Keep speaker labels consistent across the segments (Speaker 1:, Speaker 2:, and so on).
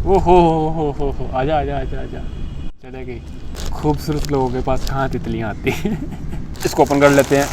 Speaker 1: ओ हो आजा आजा आजा आजा, चले गई। खूबसूरत लोगों के पास कहाँ तितलियाँ आती हैं। इसको ओपन कर लेते हैं।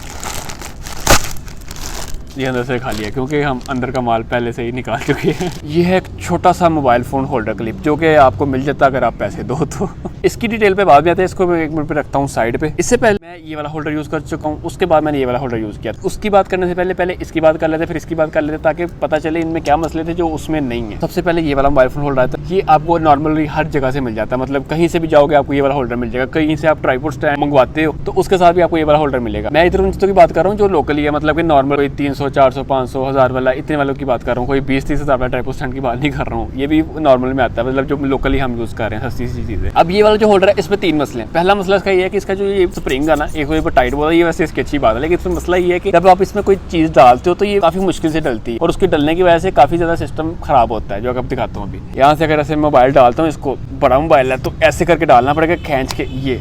Speaker 1: ये अंदर से खाली है क्योंकि हम अंदर का माल पहले से ही निकाल चुके हैं। ये है एक छोटा सा मोबाइल फ़ोन होल्डर क्लिप जो कि आपको मिल जाता अगर आप पैसे दो तो। इसकी डिटेल पे बाद में आते हैं, इसको मैं 1 मिनट पे रखता हूँ साइड पे। इससे पहले मैं ये वाला होल्डर यूज़ कर चुका हूँ, उसके बाद मैंने ये वाला होल्डर यूज़ किया। उसकी बात करने से पहले इसकी बात कर लेते, फिर इसकी बात कर लेते ताकि पता चले इनमें क्या मसले थे जो उसमें नहीं है। सबसे पहले ये वाला मोबाइल फ़ोन होल्डर आता है, ये आपको नॉर्मली हर जगह से मिल जाता है, मतलब कहीं से भी जाओगे आपको ये वाला होल्डर मिल जाएगा। कहीं से आप ट्राइपॉड स्टैंड मंगवाते हो तो उसके साथ भी आपको ये वाला होल्डर मिलेगा। मैं इधर उन चीज़ों की बात कर रहा हूँ जो लोकली है, मतलब कि नॉर्मल कोई 300 400 500 1000 वाला इतने वालों की बात कर रहा हूँ, कोई 20-30 हज़ार वाला ट्राइपॉड स्टैंड की बात नहीं कर रहा हूँ। ये भी नॉर्मल में आता है, मतलब जो लोकली हम यूज़ कर रहे हैं सस्ती सी चीज़ें। अब ये वाला जो होल्डर है इसमें 3 मसले हैं। पहला मसला इसका ये है कि इसका जो ये स्प्रिंग है ना, एक वो टाइट बोला, ये वैसे इसकी अच्छी बात है, लेकिन इसमें मसला ये है कि जब आप इसमें कोई चीज़ डालते हो तो ये काफ़ी मुश्किल से डलती है और उसके डलने की वजह से काफ़ी ज़्यादा सिस्टम खराब होता है, जो अब दिखाता हूँ अभी। यहाँ से अगर ऐसे मोबाइल डालता हूँ, इसको बड़ा मोबाइल है तो ऐसे करके डालना पड़ेगा, खींच के ये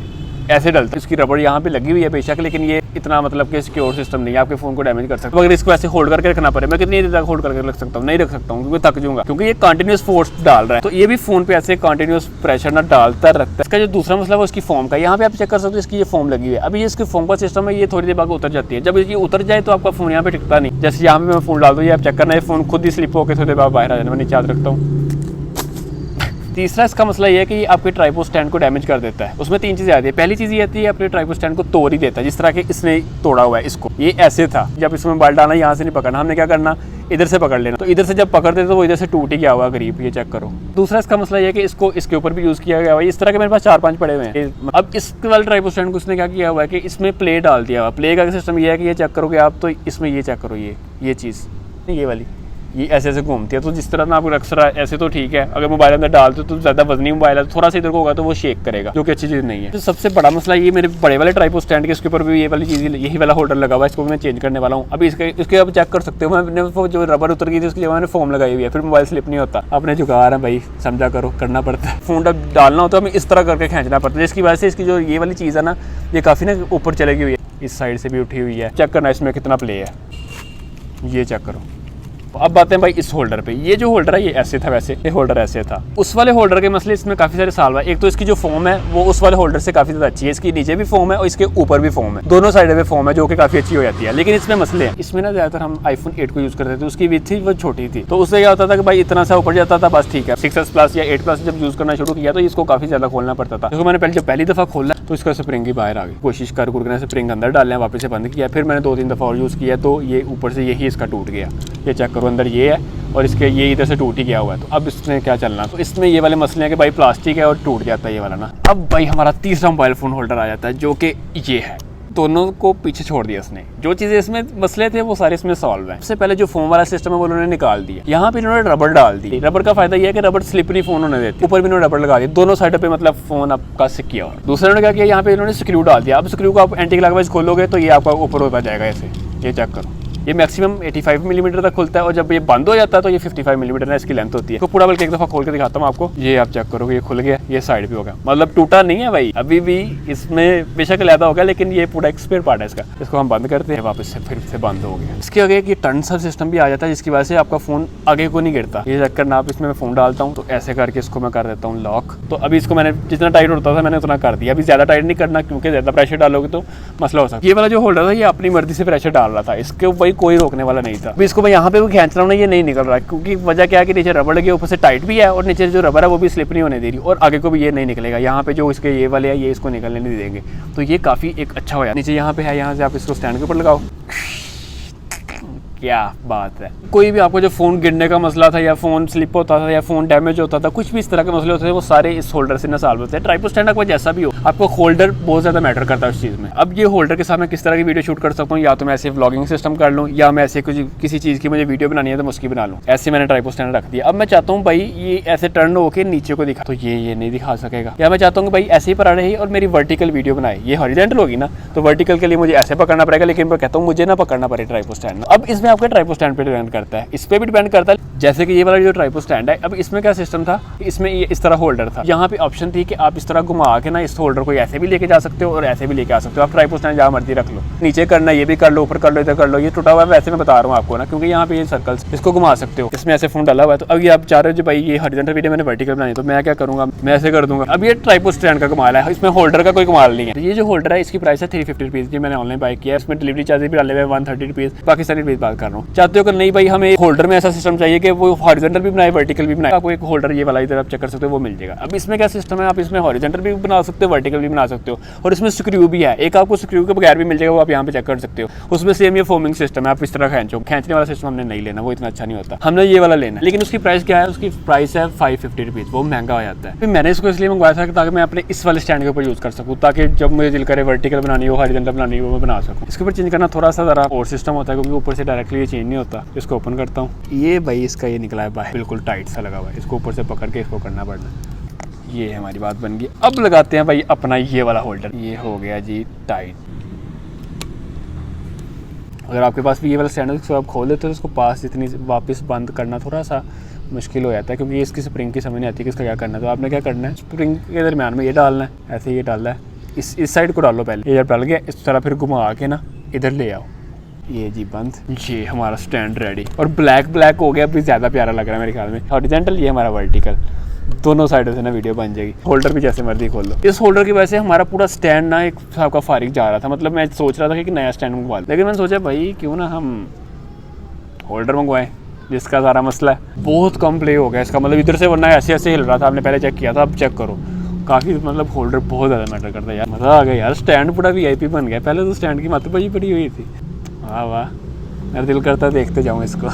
Speaker 1: ऐसे डलता है। इसकी रबड़ यहाँ पे लगी हुई है बेशक, लेकिन ये इतना मतलब कि सिक्योर सिस्टम नहीं है, आपके फ़ोन को डैमेज कर सकता है। अगर इसको ऐसे होल्ड करके रखना पड़े, मैं कितनी देर तक होल्ड करके रख सकता हूँ? नहीं रख सकता हूँ क्योंकि थक जाऊंगा, क्योंकि ये कंटिन्यूस फोर्स डाल रहा है। तो ये भी फ़ोन पे ऐसे कंटिन्यूस प्रेशर ना डालता रहता है। इसका जो दूसरा मसला है वो इसकी फोम का। यहाँ पे आप चेक कर सकते हो, इसकी ये फोम लगी हुई है। अभी ये इसकी फोम का सिस्टम है, ये थोड़ी देर बाद उतर जाती है। जब ये उतर जाए तो आपका फ़ोन यहाँ पे टिकता नहीं। जैसे यहाँ पे मैं फ़ोन डाल दूँ, ये आप चेक करना, ये फ़ोन खुद ही स्लिप होकर थोड़ी देर बाद बाहर आ जाना। मैं नीचे याद रखता हूँ। तीसरा इसका मसला ये है कि आपके ट्राइपॉड स्टैंड को डैमेज कर देता है। उसमें 3 चीज़ें आती है। पहली चीज़ ये आती है अपने ट्राइपॉड स्टैंड को तोड़ ही देता है, जिस तरह के इसने तोड़ा हुआ है इसको। ये ऐसे था, जब इसमें मोबाइल डालना यहाँ से नहीं पकड़ना, हमने क्या करना, इधर से पकड़ लेना। तो इधर से जब पकड़ते तो वो इधर से टूट ही गया हुआ करीब, ये चेक करो। दूसरा इसका मसला ये है कि इसको इसके ऊपर भी यूज़ किया गया हुआ है। इस तरह के मेरे पास 4-5 पड़े हुए हैं। अब इस वाले ट्राइपॉड स्टैंड को इसने क्या किया हुआ है कि इसमें प्ले डाल दिया हुआ। प्ले का सिस्टम ये है कि ये चेक करोगे आप तो इसमें ये चेक करो, ये चीज़ ये वाली ये ऐसे ऐसे घूमती है। तो जिस तरह ना आपको अक्सर ऐसे तो ठीक है, अगर मोबाइल अंदर डालते तो ज़्यादा वजनी मोबाइल है, थोड़ा सा इधर को होगा तो वो शेक करेगा, जो कि अच्छी चीज़ नहीं है। तो सबसे बड़ा मसला ये मेरे बड़े वाले ट्राइपॉड स्टैंड के इसके ऊपर भी ये वाली चीज़, यही वाला होल्डर लगा हुआ है, इसको मैं चेंज करने वाला हूँ। अभी इसके आप चेक कर सकते हो, मैंने वो जो रबर उतर गई थी उसके लिए मैंने फोम लगाई हुई है, फिर मोबाइल स्लिप नहीं होता। अपने जुगाड़ है भाई, समझा करो, करना पड़ता है। फोन जब डालना होता है हमें इस तरह करके खींचना पड़ता है, जिसकी वजह से इसकी जो ये वाली चीज़ है ना, ये काफ़ी ना ऊपर चली हुई है, इस साइड से भी उठी हुई है। चेक करना इसमें कितना प्ले है, ये चेक करो। अब बातें हैं भाई इस होल्डर पे। ये जो होल्डर है ये ऐसे था, वैसे ये होल्डर ऐसे था। उस वाले होल्डर के मसले इसमें काफ़ी सारे साल हुआ। एक तो इसकी जो फोम है वो उस वाले होल्डर से काफ़ी ज़्यादा अच्छी है, इसकी नीचे भी फोम है और इसके ऊपर भी फोम है, दोनों साइड में फोम है जो कि काफ़ी अच्छी हो जाती है। लेकिन इसमें मसले हैं, इसमें ना ज़्यादातर हम iPhone 8 को यूज़ करते थे, उसकी विड्थ थी वो छोटी थी, तो उससे क्या होता था कि भाई इतना सा ऊपर जाता था बस ठीक है। 6s प्लस या 8 प्लस जब यूज़ करना शुरू किया तो इसको काफ़ी ज़्यादा खोलना पड़ता था। क्योंकि मैंने पहली दफ़ा खोला तो इसका स्प्रिंग ही बाहर आ गई। कोशिश कर स्प्रिंग अंदर डालने, वापस से बंद किया, फिर मैंने 2-3 दफ़ा और यूज़ किया तो ये ऊपर से यही इसका टूट गया। ये चेक करो, अंदर ये है और इसके ये इधर से टूट ही गया हुआ है। तो अब इसमें क्या चलना, तो इसमें ये वाले मसले हैं कि भाई प्लास्टिक है और टूट जाता है ये वाला ना। अब भाई हमारा तीसरा मोबाइल फ़ोन होल्डर आ जाता है जो कि ये है। दोनों को पीछे छोड़ दिया इसने, जो चीज़ें इसमें मसले थे वो सारे इसमें सॉल्व हैं। सबसे पहले जो फोम वाला सिस्टम है वो उन्होंने निकाल दिया। यहाँ पे इन्होंने रबर डाल दी। रबर का फायदा ये है कि रबर स्लिप नहीं फोन होने देती। ऊपर भी इन्होंने रबर लगा दी, दोनों साइड पे मतलब फोन आपका सिक्योर। दूसरे ने क्या किया, यहाँ पे इन्होंने स्क्रू डाल दिया। अब स्क्रू को आप एंटी क्लॉकवाइज खोलोगे तो ये आपका ऊपर होता जाएगा ऐसे, ये चेक करो। ये मैक्सिमम 85 मिलीमीटर तक खुलता है और जब ये बंद हो जाता है तो ये 55 मिलीमीटर इसकी लेंथ होती है। तो पूरा बल्कि एक दफ़ा खोल के दिखाता हूँ आपको, ये आप चेक करोगे ये खुल गया, ये साइड भी होगा, मतलब टूटा नहीं है भाई। अभी भी इसमें बेशक लैदा होगा लेकिन ये पूरा एक स्पेयर पार्ट है इसका। इसको हम बंद करते हैं, वापस से फिर से बंद हो गया। इसके आगे एक टर्न सा सिस्टम भी आ जाता है जिसकी वजह से आपका फ़ोन आगे को नहीं गिरता। ये चेक करना आप, इसमें मैं फ़ोन डालता हूँ तो ऐसे करके इसको मैं कर देता हूँ लॉक। तो अभी इसको मैंने जितना टाइट होता था मैंने उतना कर दिया। अभी ज़्यादा टाइट नहीं करना क्योंकि ज़्यादा प्रेशर डालोगे तो मसला हो सकता है। ये वाला जो होल्डर था ये अपनी मर्जी से प्रेशर डाल रहा था, इसके ऊपर कोई रोकने वाला नहीं था। अभी इसको मैं यहाँ पे भी खींच रहा हूँ ना, ये नहीं निकल रहा है क्योंकि वजह क्या है कि नीचे रबर लगी, ऊपर से टाइट भी है और नीचे जो रबर है वो भी स्लिप नहीं होने दे रही और आगे को भी ये नहीं निकलेगा। यहाँ पे जो इसके ये वाले है ये इसको निकलने नहीं देंगे, तो ये काफ़ी एक अच्छा हो जाए। नीचे यहाँ पे है, यहाँ से आप इसको स्टैंड के ऊपर लगाओ, क्या बात है। कोई भी आपको जो फ़ोन गिरने का मसला था या फ़ोन स्लिप होता था या फ़ोन डैमेज होता था, कुछ भी इस तरह के मसले होते थे वो सारे इस होल्डर से ना सॉल्व होते हैं। ट्राइपॉड स्टैंड आपको जैसा भी हो, आपको होल्डर बहुत ज़्यादा मैटर करता है उस चीज़ में। अब ये होल्डर के साथ मैं किस तरह की वीडियो शूट कर सकता हूँ, या तो मैं ऐसे व्लॉगिंग सिस्टम कर लूँ या मैं ऐसे किसी चीज़ की मुझे वीडियो बनानी है तो मैं उसकी बना लूँ। ऐसे मैंने ट्राइपॉड स्टैंड रख दिया। अब मैं चाहता हूँ भाई ये ऐसे टर्न होकर नीचे को दिखा, तो ये नहीं दिखा सकेगा। या मैं चाहता हूँ भाई ऐसे ही पड़ा रही और मेरी वर्टिकल वीडियो बनाए, ये हॉरिजॉन्टल होगी ना, तो वर्टिकल के लिए मुझे ऐसे पकड़ना पड़ेगा, लेकिन मैं कहता हूँ मुझे ना पकड़ना पड़े ट्राइपॉड स्टैंड। अब इसमें में आपके ट्राइपॉड स्टैंड पे डिपेंड करता है, इस पे भी डिपेंड करता है। जैसे कि ये वाला जो ट्राइपॉड स्टैंड है, अब इसमें क्या सिस्टम था, इसमें ये इस तरह होल्डर था, यहाँ पे ऑप्शन थी कि आप इस तरह घुमा के ना इस होल्डर को ऐसे भी लेके जा सकते हो और ऐसे भी लेके आ सकते हो। आप ट्राइपॉड स्टैंड जहाँ मर्जी रख लो, नीचे करना ये भी कर लो, ऊपर कर लो, इधर कर लो। ये टूटा हुआ है वैसे मैं बता रहा हूँ आपको ना, क्योंकि यहाँ पे ये सर्कल्स, इसको घुमा सकते हो, इसमें ऐसे फोन डाला हुआ है। तो अब ये आप चाह रहे हो भाई ये हॉरिजॉन्टल वीडियो मैंने वर्टिकल बनानी, तो मैं क्या करूँगा, मैं ऐसे कर दूंगा। अब ये ट्राइपॉड स्टैंड का कमाल है, इसमें होल्डर का कोई कमाल नहीं है। ये जो होल्डर है इसकी प्राइस है 350 रुपीज़ की, मैंने ऑनलाइन बाय किया है। इसमें डिलीवरी चार्जेस भी डाले हुए 130 रुपीज़, पाकिस्तानी रुपीज़ बात कर रहा हूँ। चाहते हो कि नहीं भाई हमें होल्डर में ऐसा सिस्टम चाहिए कि वो हॉरिजॉन्टल भी बनाए वर्टिकल भी बनाए, आपको एक होल्डर ये वाला इधर आप चेक कर सकते हो, वो मिल जाएगा। अब इसमें क्या सिस्टम है, आप इसमें हॉरिजॉन्टल भी बना सकते हो, वर्टिकल भी बना सकते हो, और इसमें स्क्रू भी है। एक आपको स्क्रू के बगैर भी मिल जाएगा, वो आप यहाँ पे चेक कर सकते हो। उसमें सेम ये फोमिंग सिस्टम है, आप इस तरह खींचने वाला सिस्टम हमने नहीं लेना, वो इतना अच्छा नहीं होता, हमने ये वाला लेना। लेकिन उसकी प्राइस क्या है, उसकी प्राइस है 550 रुपीज़, वो महंगा हो जाता है। फिर मैंने इसको इसलिए मंगवाया था ताकि मैं अपने इस वाले स्टैंड के ऊपर यूज़ कर सकूँ, ताकि जब मुझे दिल करे वर्टिकल बनानी हो, हॉरिजॉन्टल बनानी हो, वो मैं बना सकूँ। इसके ऊपर चेंज करना थोड़ा सा ज़रा और सिस्टम होता है, क्योंकि ऊपर से डायरेक्टली ये चेंज नहीं होता। इसको ओपन करता हूँ, ये भाई इसका ये निकला है बाहर, बिल्कुल टाइट सा लगा हुआ है, इसको ऊपर से पकड़ के इसको करना पड़ना। ये हमारी बात बन गई। अब लगाते हैं भाई अपना ये वाला होल्डर, ये हो गया जी टाइट। अगर आपके पास भी ये वाला स्टैंड है तो आप खोल देते हो, इसको पास इतनी वापस बंद करना थोड़ा सा मुश्किल हो जाता है, क्योंकि इसकी स्प्रिंग की समझ नहीं आती कि इसका क्या करना है। तो आपने क्या करना है, स्प्रिंग के दरमियान में ये डालना है, ऐसे ये डालना है, इस साइड को डालो पहले, ये जब डाल गया इस तरह फिर घुमा के ना इधर ले आओ, ये जी बंद। ये हमारा स्टैंड रेडी, और ब्लैक हो गया, अभी ज़्यादा प्यारा लग रहा है मेरे ख्याल में। हॉरिजॉन्टल, ये हमारा वर्टिकल, दोनों साइडों से ना वीडियो बन जाएगी। होल्डर भी जैसे मर्जी खोल लो। इस होल्डर की वजह से हमारा पूरा स्टैंड ना एक हिसाब का फारिग जा रहा था, मतलब मैं सोच रहा था कि नया स्टैंड मंगवा, लेकिन मैंने सोचा भाई क्यों ना हम होल्डर मंगवाएं, जिसका सारा मसला है। बहुत कम प्ले हो गया इसका, मतलब इधर से, वरना ऐसे ऐसे हिल रहा था, आपने पहले चेक किया था, अब चेक करो काफ़ी, मतलब होल्डर बहुत ज़्यादा मैटर करता है यार। मज़ा आ गया यार, स्टैंड पूरा VIP बन गया। पहले तो स्टैंड की मातूबाजी पड़ी हुई थी। वाह वाह, मेरा दिल करता है देखते जाऊँ इसको।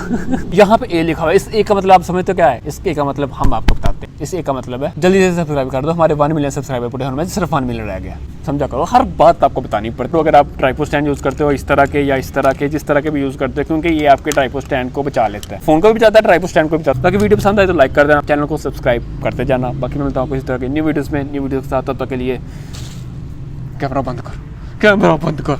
Speaker 1: यहाँ पे ए लिखा हुआ है, इस ए का मतलब आप समझते हो क्या है? इस ए का मतलब हम आपको बताते हैं। इस ए का मतलब है जल्दी से सब्सक्राइब कर दो, हमारे 1 मिलियन सब्सक्राइबर पूरे होने में सिर्फ 1 मिलियन रह गया। समझा करो, हर बात आपको बतानी पड़ती है। तो अगर आप ट्राइपॉड स्टैंड यूज़ करते हो इस तरह के या इस तरह के, जिस तरह के भी यूज़ करते हो, क्योंकि ये आपके ट्राइपॉड स्टैंड को बचा लेता है, फोन को भी बचाता है, ट्राइपॉड स्टैंड को भी बचाता है। बाकी वीडियो पसंद आए तो लाइक कर देना, चैनल को सब्सक्राइब करते जाना। बाकी मैं मिलता हूँ इस तरह के न्यू वीडियोज़ में, न्यू वीडियो के साथ। तब तक के लिए कैमरा बंद कर।